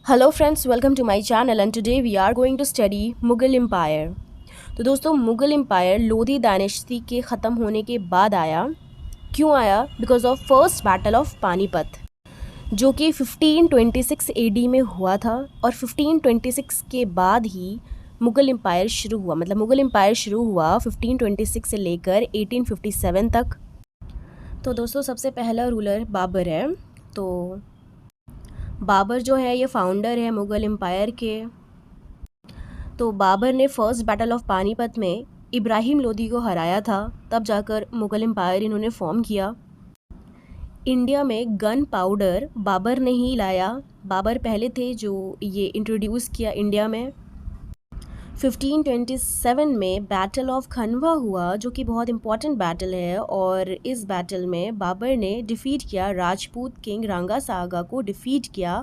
Hello friends, welcome to my channel and today we are going to study Mughal empire. तो दोस्तों, Mughal empire Lodhi dynasty के ख़त्म होने के बाद आया। क्यों आया? Because of first battle of Panipat, जो कि 1526 एडी में हुआ था। और 1526 के बाद ही मुगल एम्पायर शुरू हुआ। मतलब मुगल एम्पायर शुरू हुआ 1526 से लेकर 1857 तक। तो दोस्तों, सबसे पहला रूलर बाबर है। तो बाबर जो है ये फाउंडर है मुगल एम्पायर के। तो बाबर ने फर्स्ट बैटल ऑफ पानीपत में इब्राहिम लोदी को हराया था। तब जाकर मुगल एम्पायर इन्होंने फॉर्म किया। इंडिया में गन पाउडर बाबर ने ही लाया। बाबर पहले थे जो ये इंट्रोड्यूस किया इंडिया में। 1527 में बैटल ऑफ खनवा हुआ, जो कि बहुत इंपॉर्टेंट बैटल है। और इस बैटल में बाबर ने डिफ़ीट किया राजपूत किंग रंगा सागा को डिफ़ीट किया।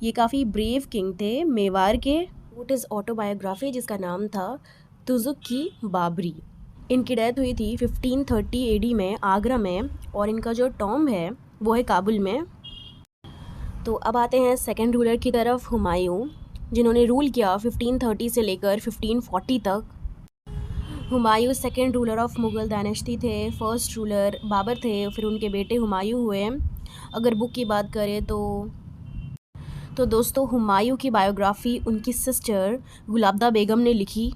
ये काफ़ी ब्रेव किंग थे मेवाड़ के। वोट इज़ ऑटोबायोग्राफी, जिसका नाम था तुजुक-ई बाबरी। इनकी डेथ हुई थी 1530 एडी में आगरा में। और इनका जो टॉम्ब है वो है काबुल में। तो अब आते हैं सेकंड रूलर की तरफ, हुमायूं, जिन्होंने रूल किया 1530 से लेकर 1540 तक। Humayun second ruler of Mughal dynasty थे। फर्स्ट रूलर बाबर थे, फिर उनके बेटे हुमायूं हुए। अगर बुक की बात करें तो दोस्तों, हुमायूं की बायोग्राफ़ी उनकी सिस्टर गुलाबदा बेगम ने लिखी।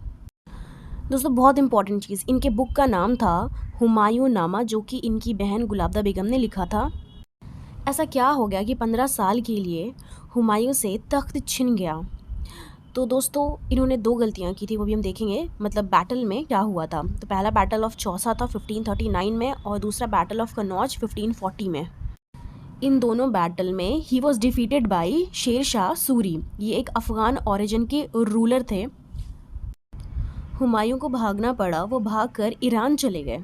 दोस्तों, बहुत इंपॉर्टेंट चीज़, इनके बुक का नाम था हुमायूं नामा, जो कि इनकी बहन गुलाबदा बेगम ने लिखा था। ऐसा क्या हो गया कि 15 साल के लिए हुमायूं से तख्त छिन गया? तो दोस्तों, इन्होंने दो गलतियां की थी, वो भी हम देखेंगे। मतलब बैटल में क्या हुआ था। तो पहला बैटल ऑफ चौसा था 1539 में, और दूसरा बैटल ऑफ कन्नौज 1540 में। इन दोनों बैटल में he was defeated by Sher Shah Suri. ये एक अफ़गान ओरिजिन के रूलर थे। हुमायूं को भागना पड़ा। वो भागकर ईरान चले गए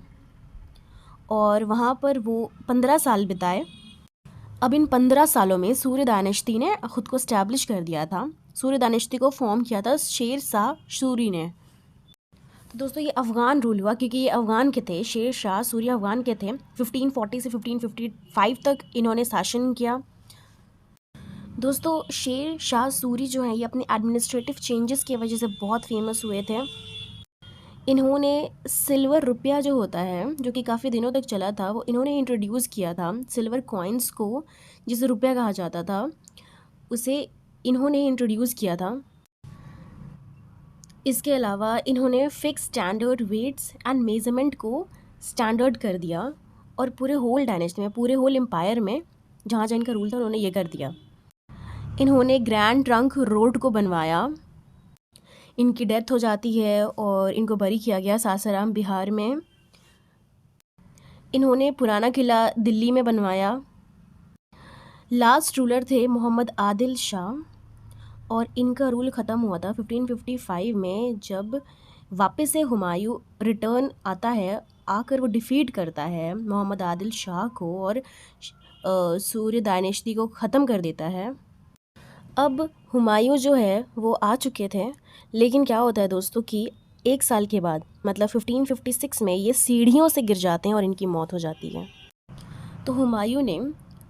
और वहाँ पर वो 15 साल बिताए। अब इन 15 सालों में सूर्य डायनेस्टी ने ख़ुद को स्टैब्लिश कर दिया था। सूर्य डायनेस्टी को फॉर्म किया था शेर शाह सूरी ने। तो दोस्तों, ये अफ़गान रूल हुआ क्योंकि ये अफ़गान के थे। शेर शाह सूरी अफ़गान के थे। 1540 से 1555 तक इन्होंने शासन किया। दोस्तों, शेर शाह सूरी जो है ये अपने एडमिनिस्ट्रेटिव चेंजेस की वजह से बहुत फेमस हुए थे। इन्होंने सिल्वर रुपया जो होता है, जो कि काफ़ी दिनों तक चला था, वो इन्होंने इंट्रोड्यूस किया था। सिल्वर कॉइन्स को, जिसे रुपया कहा जाता था, उसे इन्होंने इंट्रोड्यूस किया था। इसके अलावा इन्होंने fix standard weights and measurement को स्टैंडर्ड कर दिया। और पूरे होल डायनेस्टी में, पूरे होल एम्पायर में जहाँ जहाँ इनका रूल था, उन्होंने ये कर दिया। इन्होंने ग्रैंड ट्रंक रोड को बनवाया। इनकी डेथ हो जाती है और इनको बरी किया गया सासाराम, बिहार में। इन्होंने पुराना किला दिल्ली में बनवाया। लास्ट रूलर थे मोहम्मद आदिल शाह, और इनका रूल ख़त्म हुआ था 1555 में, जब वापस से हुमायूं रिटर्न आता है। आकर वो डिफ़ीट करता है मोहम्मद आदिल शाह को और सूर्य डायनेस्टी को ख़त्म कर देता है। अब हुमायूं जो है वो आ चुके थे, लेकिन क्या होता है दोस्तों कि एक साल के बाद, मतलब 1556 में, ये सीढ़ियों से गिर जाते हैं और इनकी मौत हो जाती है। तो हुमायूं ने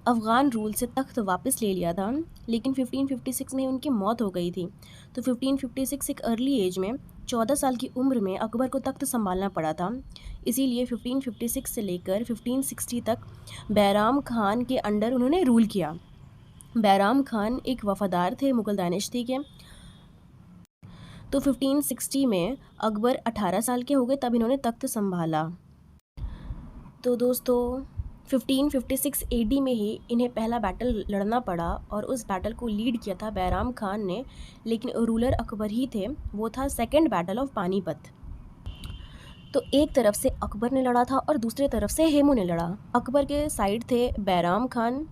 अफ़गान रूल से तख्त वापस ले लिया था, लेकिन 1556 में उनकी मौत हो गई थी। तो 1556 एक अर्ली एज में, 14 साल की उम्र में अकबर को तख्त संभालना पड़ा था। इसीलिए 1556 से लेकर 1560 तक बैराम खान के अंडर उन्होंने रूल किया। बैराम खान एक वफ़ादार थे मुग़ल डायनेस्टी के। तो 1560 में अकबर 18 साल के हो गए, तब इन्होंने तख्त संभाला। तो दोस्तों, 1556 एडी में ही इन्हें पहला बैटल लड़ना पड़ा, और उस बैटल को लीड किया था बैराम खान ने। लेकिन रूलर अकबर ही थे। वो था सेकंड बैटल ऑफ पानीपत। तो एक तरफ से अकबर ने लड़ा था और दूसरे तरफ से हेमू ने लड़ा। अकबर के साइड थे बैराम खान।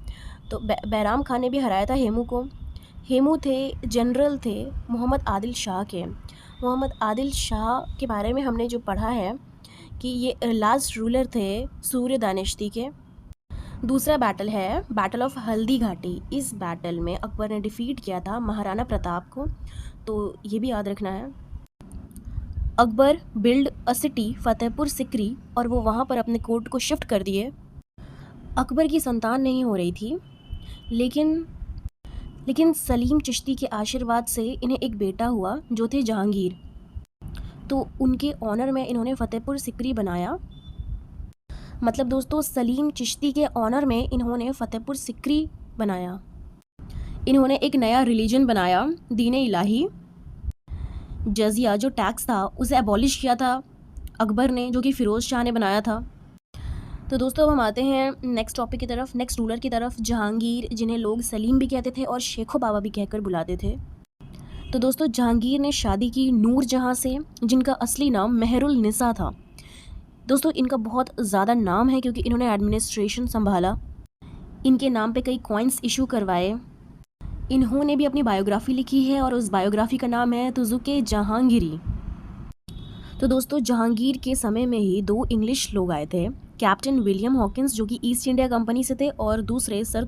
तो बैराम खान ने भी हराया था हेमू को। हेमू थे, जनरल थे मोहम्मद आदिल शाह के। मोहम्मद आदिल शाह के बारे में हमने जो पढ़ा है कि ये लास्ट रूलर थे सूर्य डायनेस्टी के। दूसरा बैटल है बैटल ऑफ हल्दी घाटी। इस बैटल में अकबर ने डिफ़ीट किया था महाराणा प्रताप को। तो ये भी याद रखना है। Akbar build a city Fatehpur Sikri, और वो वहाँ पर अपने कोर्ट को शिफ्ट कर दिए। अकबर की संतान नहीं हो रही थी, लेकिन लेकिन सलीम चिश्ती के आशीर्वाद से इन्हें एक बेटा हुआ जो थे जहांगीर। तो उनके ऑनर में इन्होंने फ़तेहपुर सिकरी बनाया। मतलब दोस्तों सलीम चिश्ती के ऑनर में इन्होंने फ़तेहपुर सिकरी बनाया। इन्होंने एक नया रिलीजन बनाया, दीन इलाही। जजिया जो टैक्स था उसे अबॉलिश किया था अकबर ने, जो कि फ़िरोज़ शाह ने बनाया था। तो दोस्तों अब हम आते हैं नेक्स्ट टॉपिक की तरफ, नेक्स्ट रूलर की तरफ, जहांगीर, जिन्हें लोग सलीम भी कहते थे और शेखो बाबा भी कहकर बुलाते थे। तो दोस्तों जहांगीर ने शादी की नूर जहाँ से, जिनका असली नाम मेहरुल निसा था। दोस्तों इनका बहुत ज़्यादा नाम है क्योंकि इन्होंने एडमिनिस्ट्रेशन संभाला, इनके नाम पे कई कॉइन्स इशू करवाए। इन्होंने भी अपनी बायोग्राफी लिखी है और उस बायोग्राफी का नाम है तुजुके जहांगीरी। तो दोस्तों जहांगीर के समय में ही 2 इंग्लिश लोग आए थे, कैप्टन विलियम हॉकिंस जो कि ईस्ट इंडिया कंपनी से थे, और दूसरे सर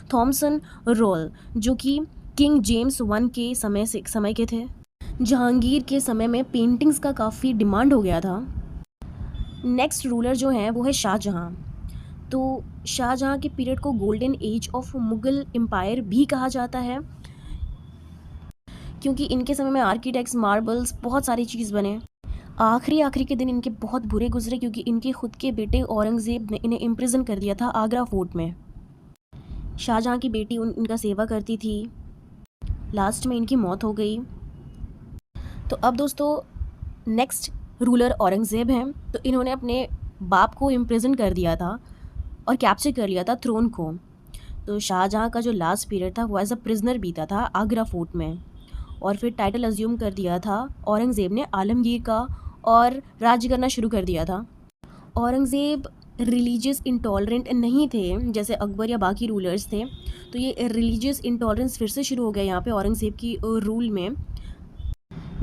थॉमसन रोल जो कि किंग जेम्स वन के समय के थे। जहांगीर के समय में पेंटिंग्स का काफ़ी डिमांड हो गया था। नेक्स्ट रूलर जो है वो है शाहजहां। तो शाहजहां के पीरियड को golden age of Mughal empire भी कहा जाता है क्योंकि इनके समय में आर्किटेक्ट्स, मार्बल्स, बहुत सारी चीज़ बने। आखिरी के दिन इनके बहुत बुरे गुजरे क्योंकि इनके खुद के बेटे औरंगज़ेब ने इन्हें इम्प्रिजन कर दिया था आगरा फोर्ट में। शाहजहां की बेटी इनका सेवा करती थी, लास्ट में इनकी मौत हो गई। तो अब दोस्तों नेक्स्ट रूलर औरंगज़ेब हैं। तो इन्होंने अपने बाप को इम्प्रिजन कर दिया था और कैप्चर कर लिया था थ्रोन को। तो शाहजहां का जो लास्ट पीरियड था वो एज अ प्रिजनर बीता था आगरा फोर्ट में, और फिर टाइटल अज्यूम कर दिया था औरंगज़ेब ने आलमगीर का और राज्य करना शुरू कर दिया था। औरंगज़ेब रिलीजियस इंटॉलरेंट नहीं थे जैसे अकबर या बाकी रूलर्स थे, तो ये रिलीजियस इंटॉलरेंस फिर से शुरू हो गया यहाँ पे औरंगज़ेब की रूल में।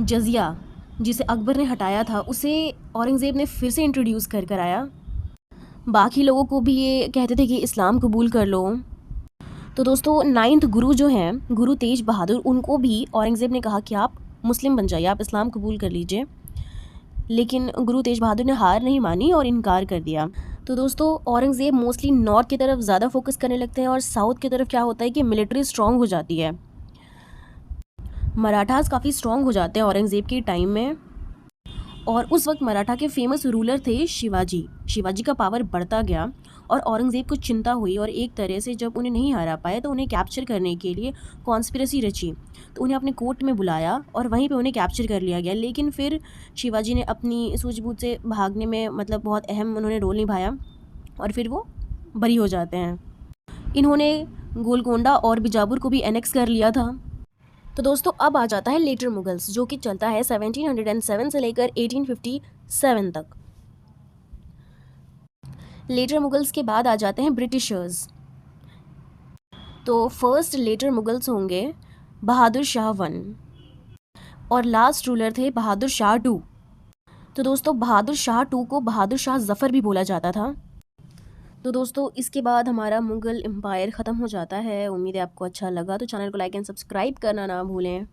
जजिया जिसे अकबर ने हटाया था उसे औरंगज़ेब ने फिर से इंट्रोड्यूस कर कर आया। बाकी लोगों को भी ये कहते थे कि इस्लाम कबूल कर लो। तो दोस्तों 9th गुरु जो हैं गुरु तेज बहादुर, उनको भी औरंगज़ेब ने कहा कि आप मुस्लिम बन जाइए, आप इस्लाम कबूल कर लीजिए, लेकिन गुरु तेज बहादुर ने हार नहीं मानी और इनकार कर दिया। तो दोस्तों औरंगज़ेब मोस्टली नॉर्थ की तरफ ज़्यादा फोकस करने लगते हैं और साउथ की तरफ क्या होता है कि मिलिट्री स्ट्रॉन्ग हो जाती है। मराठास काफ़ी स्ट्रॉन्ग हो जाते हैं औरंगज़ेब के टाइम में, और उस वक्त मराठा के फेमस रूलर थे शिवाजी। शिवाजी का पावर बढ़ता गया और औरंगज़ेब को चिंता हुई, और एक तरह से जब उन्हें नहीं हरा पाए तो उन्हें कैप्चर करने के लिए कॉन्स्पिरेसी रची। तो उन्हें अपने कोर्ट में बुलाया और वहीं पे उन्हें कैप्चर कर लिया गया। लेकिन फिर शिवाजी ने अपनी सूझबूझ से भागने में मतलब बहुत अहम उन्होंने रोल निभाया और फिर वो बरी हो जाते हैं। इन्होंने गोलकोंडा और बीजापुर को भी एनेक्स कर लिया था। तो दोस्तों अब आ जाता है लेटर मुगल्स, जो कि चलता है 1707 से लेकर 1857 तक। लेटर मुगल्स के बाद आ जाते हैं ब्रिटिशर्स। तो फर्स्ट लेटर मुगल्स होंगे बहादुर शाह 1 और लास्ट रूलर थे बहादुर शाह 2। तो दोस्तों बहादुर शाह 2 को बहादुर शाह जफ़र भी बोला जाता था। तो दोस्तों इसके बाद हमारा मुग़ल एम्पायर ख़त्म हो जाता है। उम्मीद है आपको अच्छा लगा, तो चैनल को लाइक एंड सब्सक्राइब करना ना भूलें।